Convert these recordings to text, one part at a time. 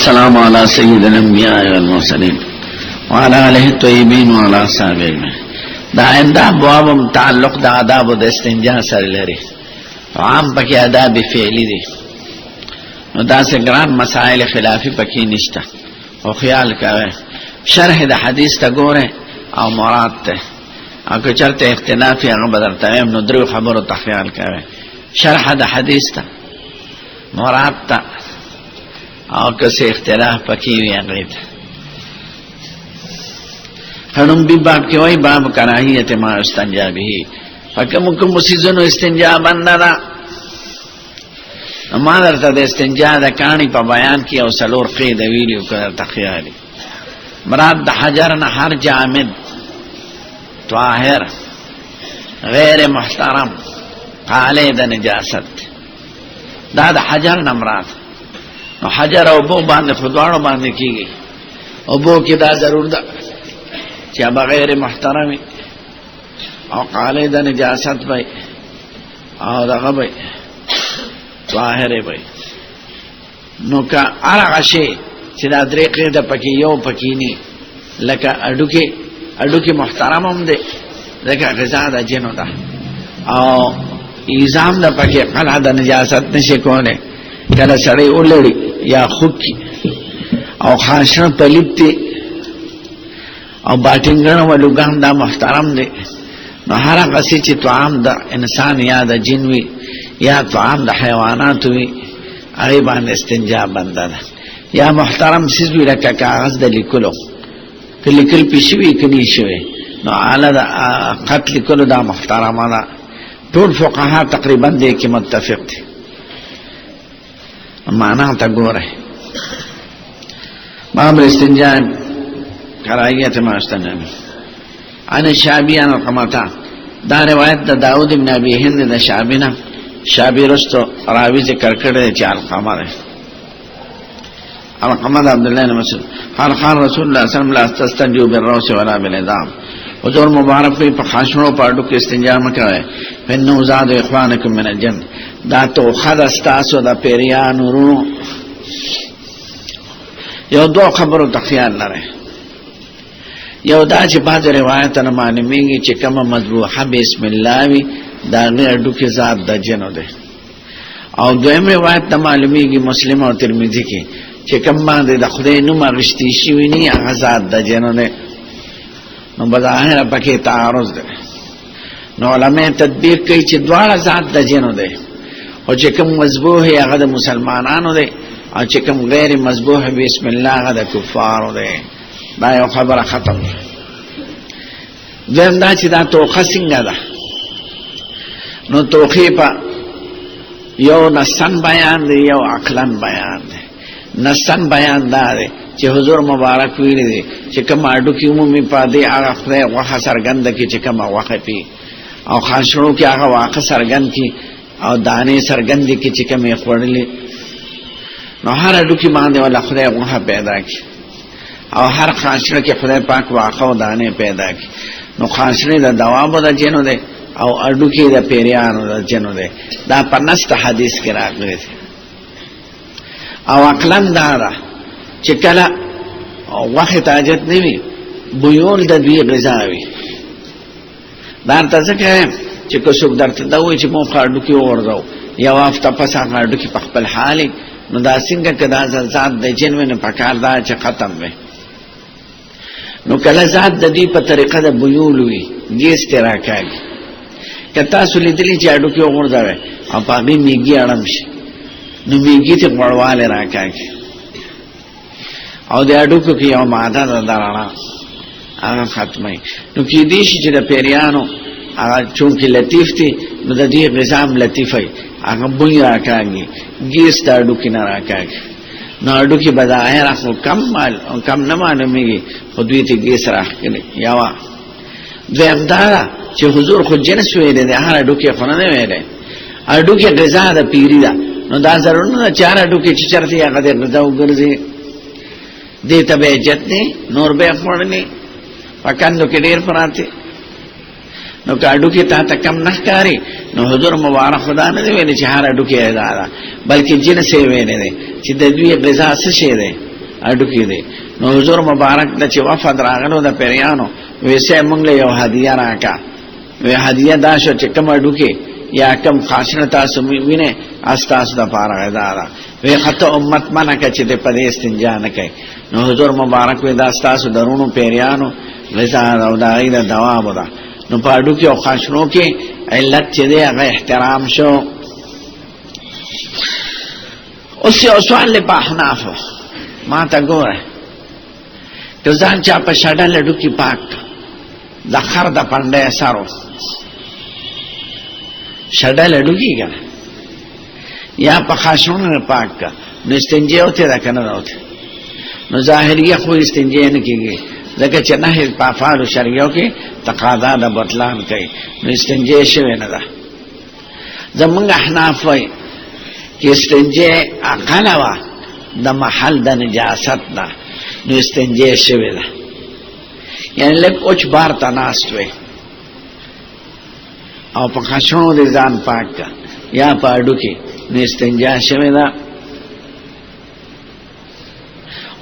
والسلام على سيد الانبیاء والمرسلین وعلى آله الطیبین وعلى اصحابه اجمعین. دا آئنده ابواب متعلق دا آداب د استنجا سره لري، عام پکې آداب فعلی دي، نو دا سه ګران مسائل خلافی پکې نشته، او خیال کوئ شرح د حدیث ته ګوره او مراد ته، او که چرته اختلافي هغه بدرته نو درو خبرو ته خیال کوئ، شرح د حدیث ته مراد ته، او که څه اختلاف پکې وي هغه ته. خنم بی باب کې وای باب کراهیت ما استنجا به، فکم کوم سيزونو استنجا بندنا ما درته د استنجا د کہانی په بیان کې او سلور قید ویلو کړه تخیالي مراد د حجر نه هر جامد طاهر غیر محترم قاله د نجاست، دا د حجر نه مراد. نو حجر او بو باندې خدواړو باندې کیږي، او بو کې دا ضرور ده چې بغیر محترمي او قاله د نجاست وي او دغه وي ظاهر وي. نو که هغه شی چې دا درې قیده پکې یو پکې ني، لکه اډوکي محترم هم دي، لکه غذا د جنو ده، او الزام ده پکې قلعه د نجاست نشي کوله، کله سړی ولړي یا خوکی او خاصه پلیتی او باټینګن ولوګان دا محترم دي. نو هر هغه چې طعام د انسان یا د جن وي یا طعام د حیوانات وي هغه باندې استنجا بنده ده. یا محترم سیز وی لکه کاغذ د لیکلو، کله کله پښوی کني شوی، نو اعلی د قتل کولو دا محترمه ده. ټول فقها تقریبا دې کې متفق دي. معنا ته ګوره باب الاستنجاء کراهیت ما استنجا عن الشعبي عن القمطة. دا روایت د داود بن ابي هند د شعبینا، شعبی رستو راوی ذکر کړی چې القمه ده. القمه عبد الله بن مسعود قال قال رسول الله صلی الله علیه وسلم لا تستنجوا بالروس ولا بالعظام. حضور مبارک په خاصونو پاړو کې استنجا مکوئ، فإنه زاد اخوانکم من الجن. دا تو خد استاسو دا پیریان ورونو. یو دو خبرو تخیال لره، یو دا چې بعد روایتونه معلومیږي چې کومه مذبوحه بسم الله وي دا نه اډو کې ذات د جنو ده، او دویم روایت ته معلومیږي مسلم او ترمذی کې چې کوم باندې د خدای نوم غشتي شي ویني هغه ذات د جنو ده. نو بظاهر پکې تعارض ده، نو علماء تدبیر کوي چې دواړه ذات د جنو ده، او چې کوم مذبوح هغه د مسلمانانو ده، او چې کوم غیر مذبوح بسم الله هغه د کفارو ده. دا یو خبره ختم. دویم دا چې دا توخه څنګه ده، نو توخې په یو نسن بیان دی یو عقلن بیان دی. نسن بیان دا دی چې حضور مبارک ویلی دی چې کوم اډو کې عمومي پادې هغه خدای غوښه سرګند کې چې کوم غوښه پی، او خاصو کې هغه واقع سرګند کې او دانې سرګند کې چې کوم یې خورلې، نو هر اډو کې باندې ولا خدای غوښه پیدا کی، او هر خاصره کې خدای پاک واقع او دانې پیدا کی. نو خاصره د دوابو د جنو ده او اډو کې د پیریانو د جنو ده. دا پنست حدیث کې راغلی دی. او عقلن دا چې کله وخت حاجت نیوي بویول د دوی غذاوي، دا تاسو کې چې کو څوک درته دا وایي چې مو خاړو کې ورځو یا وافته پسا خاړو کې په خپل حال، نو دا څنګه کدا ذات د جنونه پکار دا چې ختم وي. نو کله ذات د دې په طریقه د بویول وي ګیس تراکاږي، کته سولې دلی چې اډو کې ورځوي او په دې میږي اړم شي، نو میږي ته وړواله راکاږي، او د اډو کې یو ماده دراړه هغه ختمه. نو کې دې شي چې د پیریانو هغه چونکه لطیف دي، نو د دې غذام لطیفه هغه بوی راکاږي، ګیس د اډو کې نه راکاږي. نو اډو کې بظاهر اخو کم مال او کم نه معلومیږي، خو دوی ته ګیس راکړي. یاوا دویم دا چې حضور خو جنس ویلې ده، هر اډو کې خو نه ویلې، اډو کې غذا د پیری ده. نو دا ضرور نه چار اډو کې چې چرته هغه د غذا وګرځي دې ته به عزت نه نور به خورني پکندو کې ډیر پراته. نو کاډو کې تا کم نه کاری، نو حضور مبارک خدا نه ویل چې هر اډو کې ادا، بلکې جن سي ویل نه چې د دوی غذا څه شي ده اډوکی دی. نو حضور مبارک د چې وفد راغلو د پیریانو ویسه مونږ له یو هدیه راکا، وی هدیه دا شو چې کوم اډوکی یا کم خاصنه تاسو وینه استاسو د پاره غدارا وی خطه امت منکه چې د پدې استنجا نه کوي. نو حضور مبارک وی دا استاسو درونو پیریانو لزا او دا غیر دوام ودا. نو په اډوکی او خاصنو کې علت چې دی هغه احترام شو. اوس یو سوال له احنافو ما ته ګوره، که ځان چا په شډل ډوکی پاک د خر د پنده سارو شډل ډوکی کنه یا په خاصونه پاک کا نو استنجا وته دا کنه راوته. نو ظاهریه خو استنجا نه کیږي ځکه چې نه په افعال شرعیو کې تقاضا د بطلان کوي، نو استنجا شوی نه ده. زمونږ احناف وایي چې استنجا اقل وا د محل د نجاست ده، نو استنجا شوی ده. یعنی لکه اوچ بار تناست وي او په خاصونو د ځان پاک کا یا په اډو کې نو استنجا شوی ده.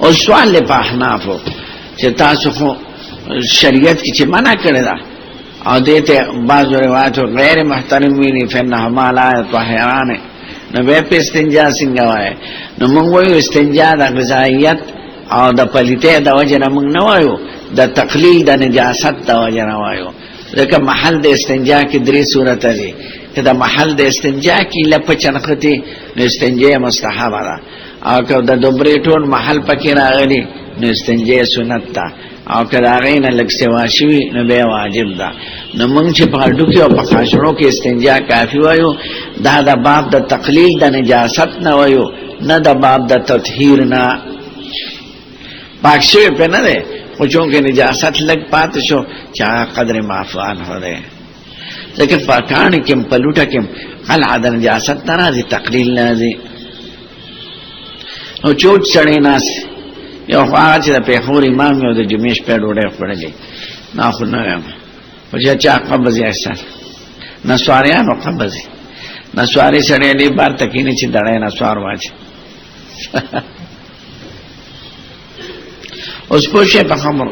او سوال له احنافو چې تاسو خو شریعت کې چې منع کړی ده او دته بعض روایت غیر محترم ویلي فنهما لا طاهران، نو به په استنجا څنګه وای؟ نو موږ وایو استنجا د غذایت او د پلیته د وجه نه موږ نه وایو، د تقلیل د نجاست د وجه نه وایو. ځکه محل د استنجا کې درې صورت دي. که د محل د استنجا کې لپ چنختی نو استنجا مستحب ده، او که د دوبرې ټول محل پکې راغلي نو استنجا سنت ده، او که دا غینه لږ سوا شوي نو به واجب ده. نو موږ چې په اډو کې او په خاصونو کې استنجا کافي وایو، دا د باب د تقلیل د نجاست نه وایو، نه د باب د تطهیر نه. پاک شوی په نه ده، خو چونکې نجاست لږ پاتې شو چې قدر معفوان هو ده. ځکه په کاڼي کې په لوټه کې خلع د نجاست نه راځي، تقلیل نه راځي. نو چوټ سړی ناس یو هغه چې د پیښور امام یو د جمعې شپه ډوډۍ خوړلې نه خو نه یم په چا قبض یې احسان نسواریانو قبض نسواری سړی دې بار تکینه چې دړای نسوار واچ اوس پوښه په خبر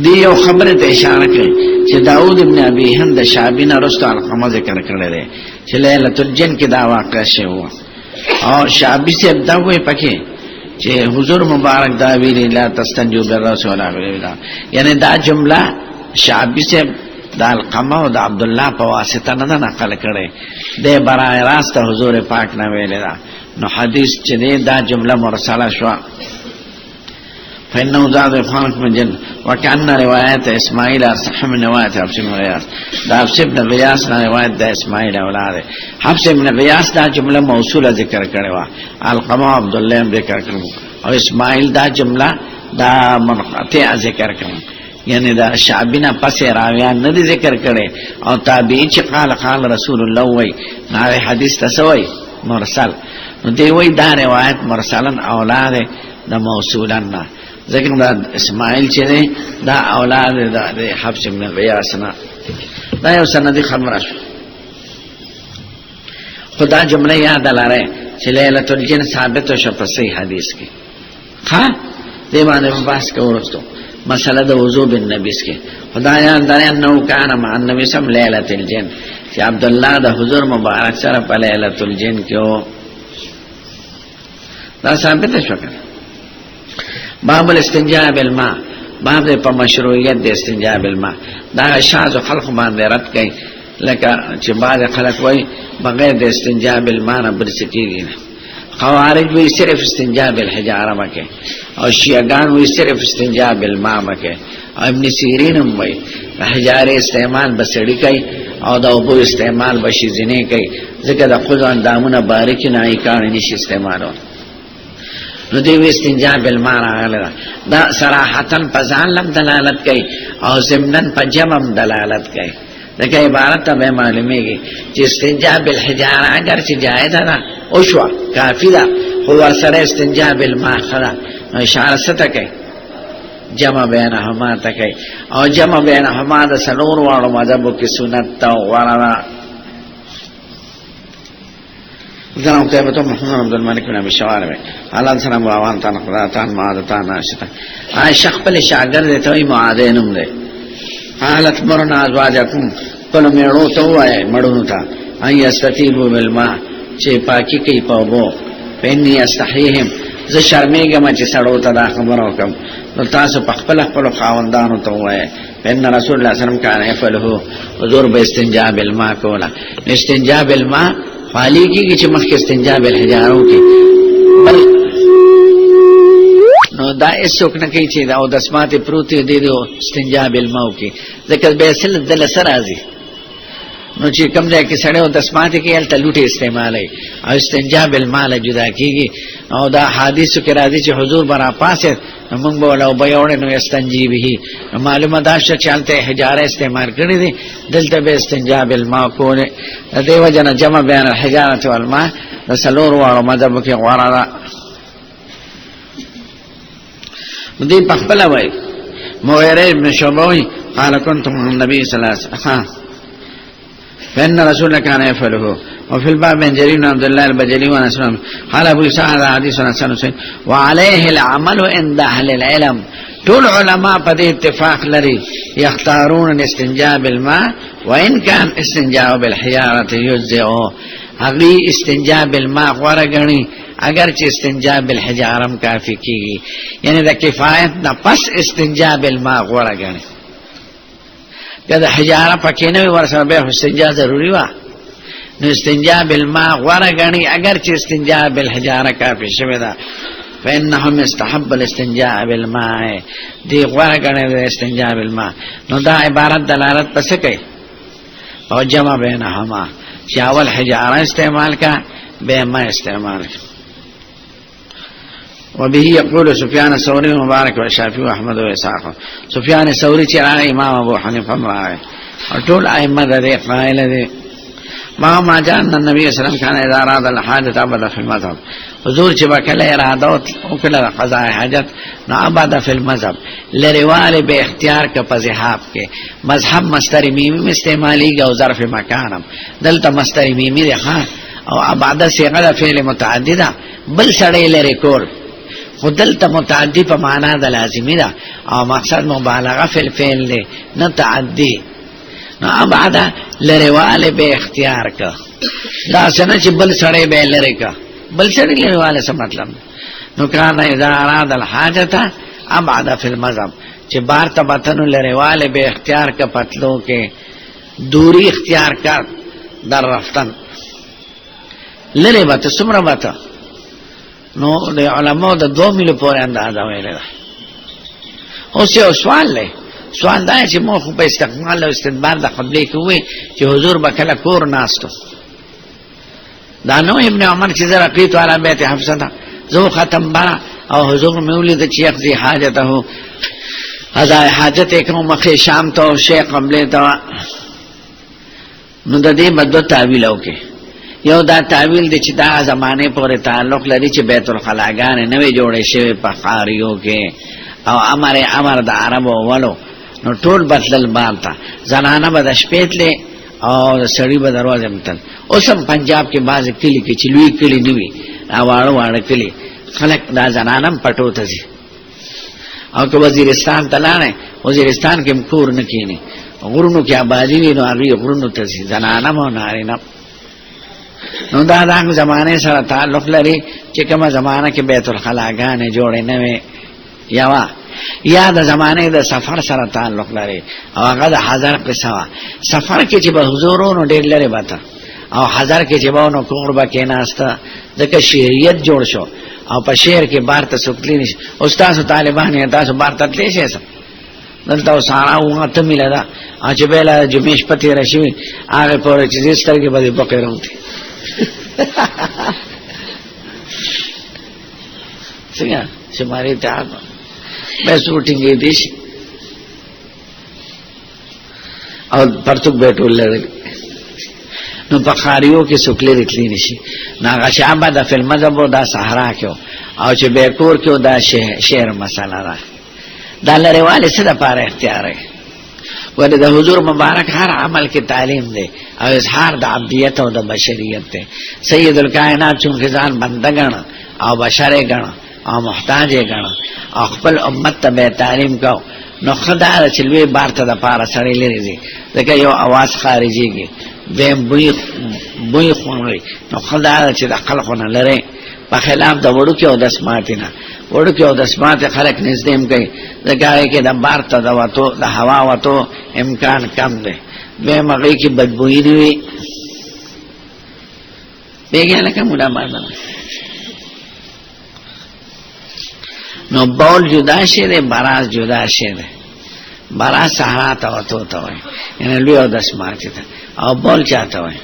دی یو خبره ته اشاره کوي چې داوود ابن ابي هند شعبی نه رسول الله ذکر کړی دی چې ليله الجن کې دا واقع شوه او شعبی سے دا وې پکې چې حضور مبارک دا ویلي لا تستنجو بالرسول الله، یعنی دا جمله شعبی سے دا القمه او د عبد الله په واسطه نه نقل کړي د برای راست حضور پاک نه ویل دا. نو حدیث چې دا جمله مرسله شو فإنه زاد إخوانك من جن وكأن رواية إسماعيل أصح من رواية حفص بن غياث. دا حفص بن غياث نا رواية دا إسماعيل أولاده. حفص بن غياث دا جملة موصولة ذكر کروا، القما عبد الله ذکر کروا، او إسماعيل دا جملة دا منقطع ذکر کروا. یعنی دا شعبینا پس راویان ندی ذکر کرے او تابعی چی قال رسول اللہ وی نا حدیث تسوی مرسل. نو دی وی دا روایت مرسلن اولاد دا موصولن نا، ذکر دا اسماعیل چی دی دا اولاد دا حفص بن غیاسنا. دا یو سندی خبر شو. خدا جمله یاد لاره چی لیلت الجن ثابت شو پسی حدیث کی خواه دیوان باس کورستو مسئلہ دا وضو بن نبیس کے خدا یاد دانے انہو کانا مع النبی سم لیلت الجن چی عبداللہ دا حضور مبارک سر پا لیلت الجن کیو دا ثابت شو کر. باب الاستنجاء بالماء، باب دے پا مشروعیت دے استنجاء بالماء. دا شاز و خلق باندے رد کئی لکا چی بعض خلق وی بغیر دے استنجاء بالماء نبرسکی گی. خوارج وی صرف استنجاء بالحجارہ بکے، اور شیعگان وی صرف استنجاء بالماء بکے، اور ابن سیرین وی حجارے استعمال بسڑی کئی اور دا ابو استعمال بشی زنے کئی، ذکر دا خود اندامون بارکی نائی کارنی نیشی استعمالو. نو دیوی استنجاء بالماء راغل دا صراحتاً پزان لم دلالت کئی اور زمناً پا جمم دلالت کئی. لیکن عبارت تا بے معلومی گی چی استنجاء بالحجارہ اگر چی جائدہ دا اوشوا کافی دا خور سر استنجاء بالماء خدا اشارہ ستا کئی جمع بینہما تا کئی اور جمع بینہما دا سنور وارو مذہبو کی سنت تا ورنا. حدثنا قتيبة محمد عبد الملك بن ابي الشوارب قال حدثنا ابو عوان عن قراتان معاذتان عائشة عائشة خپل شاګرد ته معاذ نوم دی. قالت مرنا ازواجکم کله میړو ته وای مړونو ته اي استتيبوا بالماء چې پاکي کوي په وو پني استحيهم ز شرمېږم چې سړو ته دا خبر وکم نو تاسو په خپل خاوندانو ته وای ان رسول الله صلی الله علیه وسلم کان يفعله حضور به استنجاء بالماء کولا استنجاء بالماء خالی کی چې مخکې استنجاء بالحجارو کې بل نو دا اسوک نه کوي چې دا او د اسمات پروت دی دی استنجاء بالماء کې ځکه به سل دل سره راځي نو چې کوم ځای کې سړیو د اسمات کې ال تلوټي استعمالي او استنجاء بالماء جدا کیږي او دا حدیث کې راځي چې حضور برا پاسه موږ بوله او بيوړ نو استنجي به معلومه دا چې چلته حجاره استعمال کړی دي دلته به استنجاء بالماء کوله دیو جن جمع بین الحجاره والماء رسولور واړو مذهب کې غواره دي پخپل وای مغیره ابن شعبوی قال كنت مع النبي صلى الله عليه وسلم فإن رسول الله كان يفعله وفي الباب من جرير عبد الله البجلي ونسلم قال ابو سعد حديث حسن وعليه العمل عند اهل العلم طول علماء په اتفاق لري يختارون الاستنجاء بالماء وان كان استنجاء بالحجاره يجزئ هغه استنجاء بالماء ورغني اگر چې استنجاء بالحجاره کافی کیږي یعنی د کفایت نه پس استنجاء بالماء ورغني کله حجاره پکې نه ورسره به استنجاء ضروری و نو استنجاء بالماء ورغني اگر چې استنجاء بالحجاره کافی شوه دا فانهم استحب الاستنجاء بالماء دی ورغني استنجاء بالماء نو دا عبارت دلالت پس کوي او جمع بینهما چې اول حجاره استعمال کا به ما استعمال وبه يقول سفيان الثوري المبارك والشافعي واحمد واسحاق سفيان الثوري چې امام ابو حنیفه راغی او ټول ائمه د قائل دي ما جان النبي صلى الله عليه وسلم كان اذا اراد الحاجه ابدا في المذهب حضور چې وکله اراده او کله قضاء حاجت نو ابدا في المذهب لرواله به اختیار کا پذهاب کې مذهب مستری میمی استعمالی او ظرف مکانم دلته مستری میمی ده او ابدا صيغه فعل متعدده بل سړی لري کول خدلته متعدی په معنا د لازمی ده او مقصد مبالغه فی الفعل دی نه تعدی نو ابعد لرواله به اختیار کا دا څنګه چې بل سړی به لری کا بل سړی لرواله څه مطلب نو کان اذا اراد الحاجه ابعد فی المذهب چې بار تبتن لرواله به اختیار کا پتلو کې دوری اختیار کر در رفتن لری بت سمره بت نو د علماء د 2 میل پورې اندازه ویل اوس یو سوال دا چې مو خو په استقبال او استدبار د قبلې کې وي چې حضور بکله کور ناستو دا نو ابن عمر چې رقیت علی بیت حفصه زو ختم برا او حضور مولد چې یقضي حاجته قضاء حاجت کوم مخه شام ته شیخ قبلې ته نو د دې بده تعویل وکي یو دا تعویل دی چې دا زمانه پورې تعلق لري چې بیت الخلاګان نوې جوړې شوی په قاریو کې او امر د عربو ولو نو ټول بدل بانتا زنانه به شپېتلې او سړی به دروازه متل اوسم پنجاب کې باز کلی کې چلوي کلی نیوي واړه کلی خلک دا زنانم پټو ته دي او که وزیرستان تلانه وزیرستان کې کور نه کینی غرونو کې آبادی وي نو هغه غرونو ته دي زنانه مو نارینه نو دا زمانه سره تعلق لري چې کومه زمانه کې بیت الخلاګان جوړې نه وي یا د زمانه د سفر سره تعلق لري او هغه د حضر قصه سفر کې چې به حضورونو ډېر لري باته او حضر کې چې به نو قربه کې ناشته ځکه شریعت جوړ شو او په شهر کې بار ته سوکلی نشي استاد طالبان تاسو بار ته تللی شئ دلته سارا وته ملدا چې بل جمیش پتی راشي هغه پورې چې سترګې به بقیرون څنګه شماري ته بس شوټینګ دې شي او پرتګ بیٹول لري نو بخاریو کې سوکلې رتلی نشي ناغه شعبه د فلم مذهب دا صحرا کې او چې بیکور کې دا شعر مسله ده دا لريواله څه د پاره اختیار دی ولې د حضور مبارک هر عمل کې تعلیم دی او اظهار د عبدیت او د بشریت ته. سید الکائنات چونکه ځان بنده ګڼه او بشر ګڼه او محتاج ګڼه او خپل امت ته به تعلیم کو، نو خدای چې لوی بار ته د پاره سړی لري دي ځکه یو आवाज خارجيږي دیم بوی خونوي، نو خدای چې د خلقونه لري په خلاف د وړو کې او د سماعتینه وړو کې او د سماعت خلق نږدې کوي ځکه کې د بار ته د وته د هوا وته امکان کم دی، به مغې کې بدبوئی دی وي بیګه لکه مولا باندې. نو بول جدا شي دی، براز جدا شي دی. براز صحرا ته وته ته وای یعنی لوی او د سماعت ته، او بول چاته وای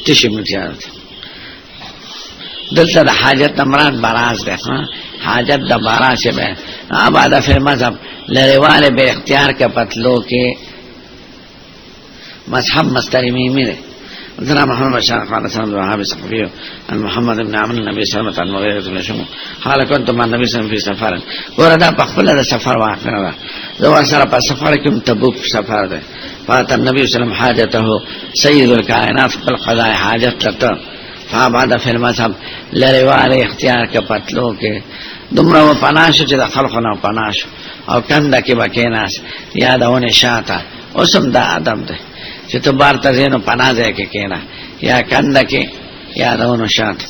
تشي متیار دلته د حاجت مراد براز ده. حاجت د براز به آباد فی مذهب لریواله به اختیار کا پتلو کې مذهب مستریمی میره. ذرا محمد شاه قال سلام الوهاب الثقفي عن محمد بن عمرو النبي صلى الله عليه وسلم وغيره من شمو حال كنت مع النبي صلى الله عليه وسلم في سفر وردا بخبل سفر واقع ذو سره په سفر کې تبوک سفر ده. فات النبي صلى الله عليه وسلم حاجته سيد الكائنات بالقضاء حاجت ته فابعد في المذهب لرواله اختیار کا پتلو کې دومره و پناشو چې د خلقونه پناشو او کنده کې بکیناس یادونه شاته اوسم دا ادم ده چې ته بار ته زینو پنازه کې کینا یا کنده کې یادونه شاته.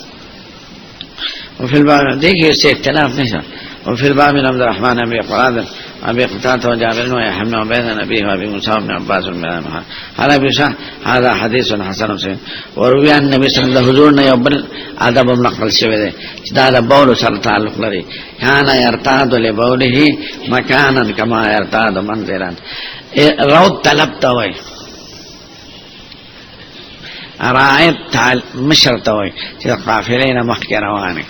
وفي الباب دیکھیے اس سے اختلاف نہیں. وفي الباب من عبد الرحمن ابي قراد ابي قتاده وجابر ويحيى بين النبي وابي موسى بن عباس بن هذا ابي شاه هذا حديث حسن صحيح. وروي عن النبي صلى الله عليه وسلم حضور نے يبل ادب نقل شوی ده دا بول سره تعلق لري. كان يرتاد لبوله مكانا كما يرتاد منزلا. روض طلب توي رائد مشر توي چې قافلین مخک روانه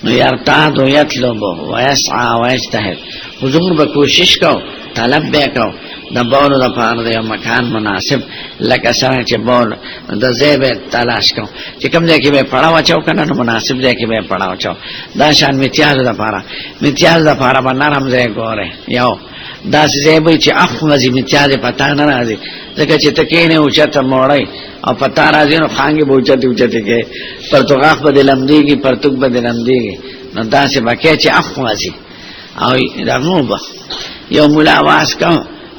نو يرتاد ويطلب ويسعى ويجتهد. حضور به کوشش کو طلب به کو د بول د پاره د مکان مناسب لکه څنګه چې بول د زیب تلاش کو چې کوم ځای کې به پړاو چاو کنه نو مناسب ځای کې به پړاو چاو. دا شان میتیاز د پاره باندې نرم ځای ګوره یو دا زیب چې اخو میتیاز پتا نه راځي ځکه چې تکینه او چته موړی او پتا راځي نو خانګي بوچته کې پرتګاف بدلم دیږي پرتګ بدلم دیږي نو دا چې بکې چې اخو راځي او دا نو به یو مولا واس کوم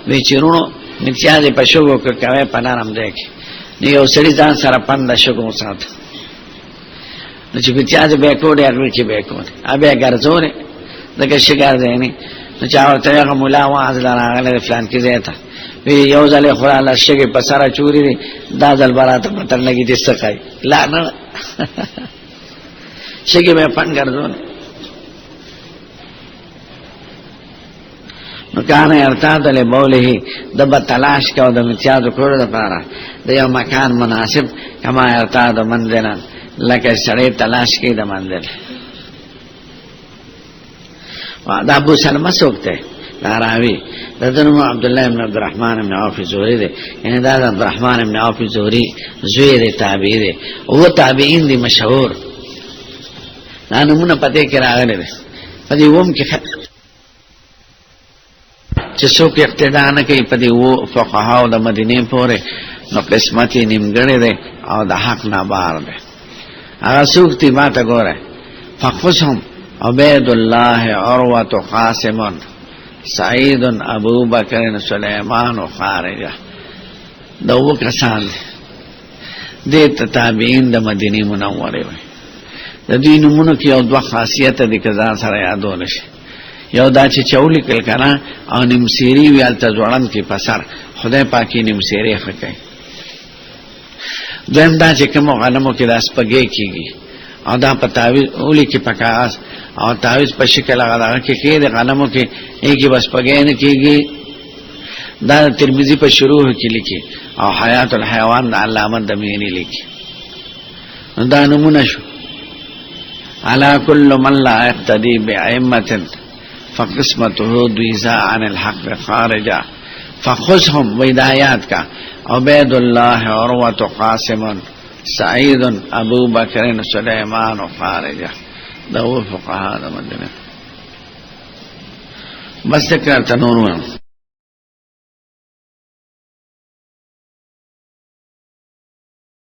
وی چیرونو میتیاز په شوګو کې کوي پنارم دی کې نو یو سړي ځان سره پند شوګو سات نو چې میتیاز به کوډه اړ کې به کوډه ابه ګرځوري دغه شګار دی نه نو چا ورته هغه مولا واز لراغله فلان کې زیاته وی یو ځله خورا لشګي په سره چوری دي دا ځل براته پتر لګي دي سکای لا نه شګي به پن ګرځون. نو کانه ارتاد له بوله د تلاش کو د امتیاز کولو لپاره د یو مکان مناسب کما ارتاد منزلن لکه سړی تلاش کوي د منزل. دا ابو سلمہ سوکته راوی دغه عبد الله بن عبد الرحمن بن عوف زهري دی یعنی دا عبد الرحمن بن عوف زهري زوی دی تابعی دی او تابعین دی مشهور دا نمونه پته کې راغلی دی په دې ووم کې چې څوک اقتدا نه کوي په دې وو فقهاو د مدینه پورې نو قسمت یې نیمګړی دی او د حق نه بار دی. هغه څوک دی ما ته ګوره فقفهم عبید الله عروه قاسم سعید ابو بکر سلیمان خارجه دو کسان دي تابعین د مدینه منوره وي. د دې نمونه کې یو دوه خاصیت دي که ځان سره یادول شي. یو دا چې چولی کل کنه او نمسیری ویل ته ځوړن کې پسر خدای پاکي نمسیری خکای. دویم دا چې کوم غنمو کې داس پګې کیږي او دا په تعویذ اولی کې پکاس او تعویذ په شکل هغه کې د غنمو کې ایږي بس پګې نه کیږي. دا ترمذی په شروع کې لیکي او حیات الحیوان د علامه دمینی لیکي. دا نمونه شو على كل من لا يقتدي بأئمة فقسمته دویزا عن الحق خارجا فخذهم ویدایات کا عبید اللہ عروت قاسم سعید ابو بکر سلیمان خارجا دو فقہا دا مدینہ بس ذکر تنورون